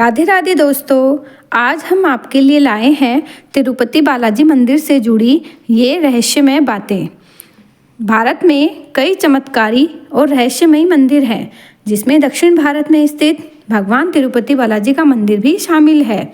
राधे राधे दोस्तों, आज हम आपके लिए लाए हैं तिरुपति बालाजी मंदिर से जुड़ी ये रहस्यमय बातें। भारत में कई चमत्कारी और रहस्यमयी मंदिर हैं, जिसमें दक्षिण भारत में स्थित भगवान तिरुपति बालाजी का मंदिर भी शामिल है।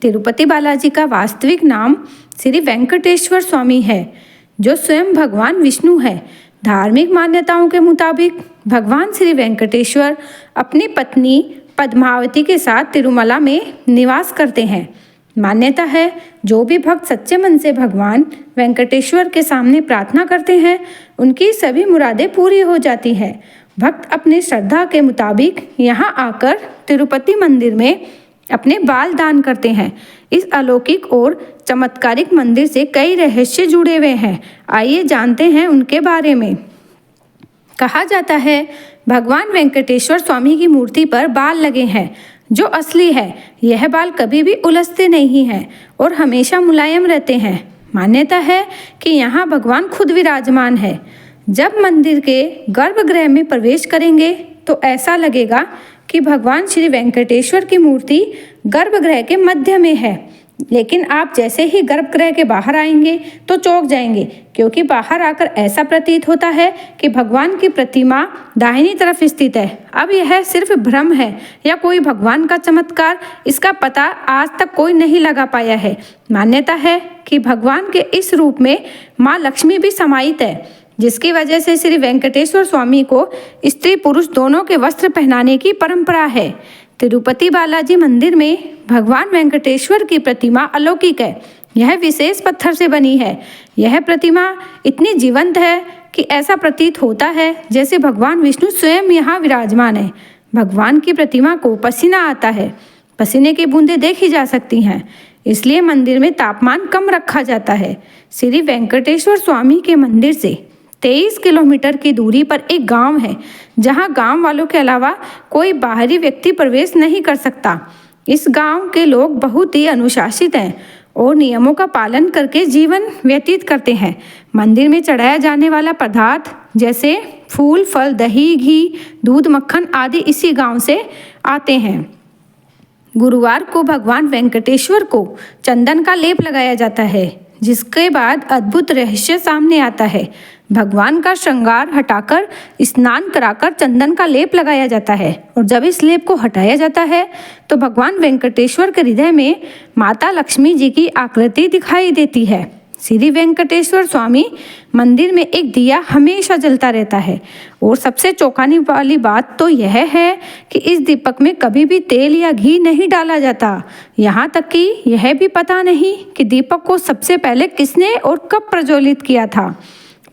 तिरुपति बालाजी का वास्तविक नाम श्री वेंकटेश्वर स्वामी है, जो स्वयं भगवान विष्णु है। धार्मिक मान्यताओं के मुताबिक भगवान श्री वेंकटेश्वर अपनी पत्नी पद्मावती के साथ तिरुमला में निवास करते हैं। मान्यता है, जो भी भक्त सच्चे मन से भगवान वेंकटेश्वर के सामने प्रार्थना करते हैं, उनकी सभी मुरादें पूरी हो जाती हैं। भक्त अपनी श्रद्धा के मुताबिक यहाँ आकर तिरुपति मंदिर में अपने बाल दान करते हैं। इस अलौकिक और चमत्कारिक मंदिर से कई रहस्य जुड़े हुए हैं। आइए जानते हैं उनके बारे में। कहा जाता है, भगवान वेंकटेश्वर स्वामी की मूर्ति पर बाल लगे हैं, जो असली है। यह बाल कभी भी उलझते नहीं हैं और हमेशा मुलायम रहते हैं। मान्यता है कि यहाँ भगवान खुद विराजमान है। जब मंदिर के गर्भगृह में प्रवेश करेंगे तो ऐसा लगेगा कि भगवान श्री वेंकटेश्वर की मूर्ति गर्भगृह के मध्य में है। लेकिन आप जैसे ही गर्भगृह के बाहर आएंगे तो चौंक जाएंगे, क्योंकि बाहर आकर ऐसा प्रतीत होता है कि भगवान की प्रतिमा दाहिनी तरफ स्थित है। अब यह सिर्फ भ्रम है या कोई भगवान का चमत्कार, इसका पता आज तक कोई नहीं लगा पाया है। मान्यता है कि भगवान के इस रूप में माँ लक्ष्मी भी समाहित है, जिसकी वजह से श्री वेंकटेश्वर स्वामी को स्त्री पुरुष दोनों के वस्त्र पहनाने की परंपरा है। तिरुपति बालाजी मंदिर में भगवान वेंकटेश्वर की प्रतिमा अलौकिक है। यह विशेष पत्थर से बनी है। यह प्रतिमा इतनी जीवंत है कि ऐसा प्रतीत होता है जैसे भगवान विष्णु स्वयं यहाँ विराजमान है। भगवान की प्रतिमा को पसीना आता है। पसीने की बूंदें देखी जा सकती हैं, इसलिए मंदिर में तापमान कम रखा जाता है। श्री वेंकटेश्वर स्वामी के मंदिर से 23 किलोमीटर की दूरी पर एक गांव है, जहां गांव वालों के अलावा कोई बाहरी व्यक्ति प्रवेश नहीं कर सकता। इस गांव के लोग बहुत ही अनुशासित हैं और नियमों का पालन करके जीवन व्यतीत करते हैं। मंदिर में चढ़ाया जाने वाला पदार्थ जैसे फूल, फल, दही, घी, दूध, मक्खन आदि इसी गांव से आते हैं। गुरुवार को भगवान वेंकटेश्वर को चंदन का लेप लगाया जाता है, जिसके बाद अद्भुत रहस्य सामने आता है। भगवान का श्रृंगार हटाकर स्नान कराकर चंदन का लेप लगाया जाता है, और जब इस लेप को हटाया जाता है तो भगवान वेंकटेश्वर के हृदय में माता लक्ष्मी जी की आकृति दिखाई देती है। श्री वेंकटेश्वर स्वामी मंदिर में एक दिया हमेशा जलता रहता है, और सबसे चौंकाने वाली बात तो यह है कि इस दीपक में कभी भी तेल या घी नहीं डाला जाता। यहाँ तक कि यह भी पता नहीं कि दीपक को सबसे पहले किसने और कब प्रज्वलित किया था।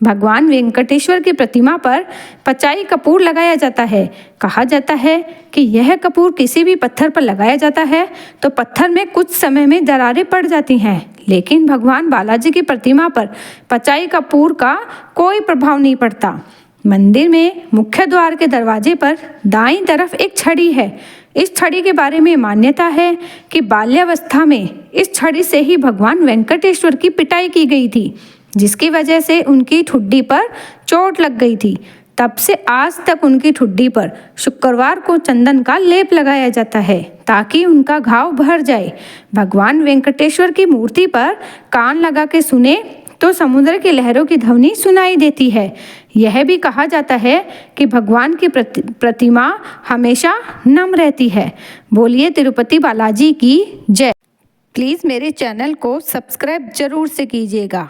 भगवान वेंकटेश्वर की प्रतिमा पर पचाई कपूर लगाया जाता है। कहा जाता है कि यह कपूर किसी भी पत्थर पर लगाया जाता है तो पत्थर में कुछ समय में दरारें पड़ जाती हैं, लेकिन भगवान बालाजी की प्रतिमा पर पचाई कपूर का कोई प्रभाव नहीं पड़ता। मंदिर में मुख्य द्वार के दरवाजे पर दाईं तरफ एक छड़ी है। इस छड़ी के बारे में मान्यता है कि बाल्यावस्था में इस छड़ी से ही भगवान वेंकटेश्वर की पिटाई की गई थी, जिसकी वजह से उनकी ठुड्डी पर चोट लग गई थी। तब से आज तक उनकी ठुड्डी पर शुक्रवार को चंदन का लेप लगाया जाता है, ताकि उनका घाव भर जाए। भगवान वेंकटेश्वर की मूर्ति पर कान लगा के सुने तो समुद्र की लहरों की ध्वनि सुनाई देती है। यह भी कहा जाता है कि भगवान की प्रतिमा हमेशा नम रहती है। बोलिए तिरुपति बालाजी की जय। प्लीज़ मेरे चैनल को सब्सक्राइब जरूर से कीजिएगा।